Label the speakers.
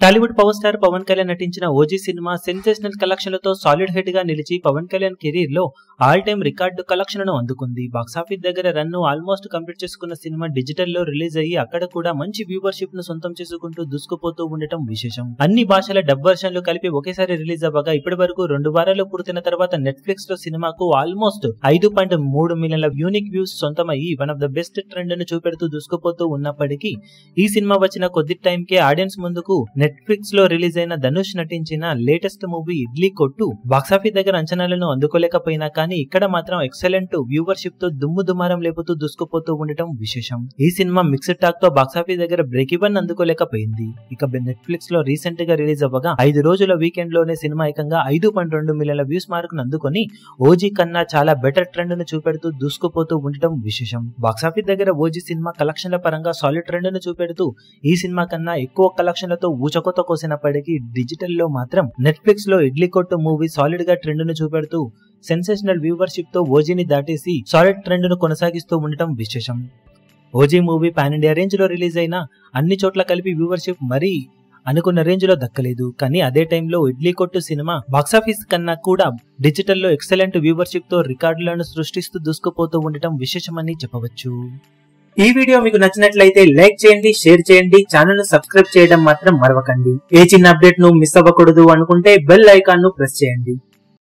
Speaker 1: Tollywood power star Pawan Kalyan నటించిన OG cinema sensational కలెక్షన్లతో solid hit గా నిలిచి పవన్ కళ్యాణ్ కెరీర్ లో ఆల్ టైమ్ రికార్డు కలెక్షన్లను అందుకుంది. బాక్సాఫీస్ దగ్గర రన్ ఆల్మోస్ట్ కంప్లీట్ చేసుకున్న సినిమా డిజిటల్ లో రిలీజ్ అయ్యి అక్కడ కూడా మంచి వ్యూవర్షిప్ ను సొంతం చేసుకుంటూ దూసుకుపోతూ ఉండటం విశేషం. అన్ని భాషల డబ్ వర్షన్లు కలిపి ఒకేసారి రిలీజ్ అవ్వగా ఇప్పటి వరకు 2 వారాలు పూర్తయిన తర్వాత నెట్ఫ్లిక్స్ లో సినిమాకు ఆల్మోస్ట్ 5.3 మిలియన్ల యూనిక్ వ్యూస్ సొంతమయ్యి one of the best trend ను చూపెడుతూ దూసుకుపోతూ ఉన్నప్పటికీ ఈ సినిమా వచ్చిన కొద్ది టైం కే ఆడియన్స్ ముందుకు నెట్ఫ్లిక్స్ లో రిలీజ్ అయిన ధనుష్ నటించిన లేటెస్ట్ మూవీ ఇడ్లీ కొట్టు బాక్సాఫీస్ దగ్గర అంచనాలను అందుకోలేకపోయినా కానీ ఇక్కడ మాత్రం ఎక్సలెంట్ వ్యూవర్షిప్ తో దుమ్ము దుమారం లేపుతూ దూసుకుపోతూ ఉండటం విశేషం. ఈ సినిమా మిక్స్డ్ టాక్ తో బాక్సాఫీస్ దగ్గర బ్రేక్ ఈవెన్ అందుకోలేకపోయింది. ఇక నెట్ఫ్లిక్స్ లో రీసెంట్ గా రిలీజ్ అవ్వగా 5 రోజుల వీకెండ్ లోనే సినిమా ఏకంగా 5.2 మిలియన్ల వ్యూస్ మార్క్ ను అందుకొని ఓజీ కన్నా చాలా బెటర్ ట్రెండ్ ను చూపెడుతూ దూసుకుపోతూ ఉండటం విశేషం. బాక్సాఫీస్ దగ్గర ఓజీ సినిమా కలెక్షన్ల పరంగా సాలిడ్ ట్రెండ్ ను చూపెడుతూ ఈ సినిమా కన్నా ఎక్కువ కలెక్షన్లతో ఊచకొత్త కోసినప్పటికీ డిజిటల్ లో మాత్రం నెట్ఫ్లిక్స్ లో ఇడ్లీ కొట్టు మూవీ సాలిడ్ గా ట్రెండ్ ను చూపెడుతూ సెన్సేషనల్ వ్యూవర్షిప్ తో ఓజీని దాటేసి సాలిడ్ ట్రెండ్ ను కొనసాగిస్తూ ఉండటం విశేషం. OG movie pan India range లో రిలీజ్ అయిన అన్ని చోట్ల కలిపి వ్యూవర్షిప్ మరీ అనుకున్న రేంజ్ లో దక్కలేదు. కానీ అదే టైంలో ఇడ్లీ కొట్టు సినిమా బాక్సాఫీస్ కన్నా కూడా డిజిటల్ లో ఎక్సలెంట్ వ్యూవర్షిప్ తో రికార్డులను సృష్టిస్తూ దూసుకుపోతూ ఉండటం విశేషమని చెప్పవచ్చు. ఈ వీడియో మీకు నచ్చినట్లయితే లైక్ చేయండి, షేర్ చేయండి, ఛానల్ ను సబ్స్క్రైబ్ చేయడం మాత్రం మరవకండి. ఏ చిన్న అప్డేట్ ను మిస్ అవ్వకూడదు అనుకుంటే బెల్ ఐకాన్ ను ప్రెస్ చేయండి.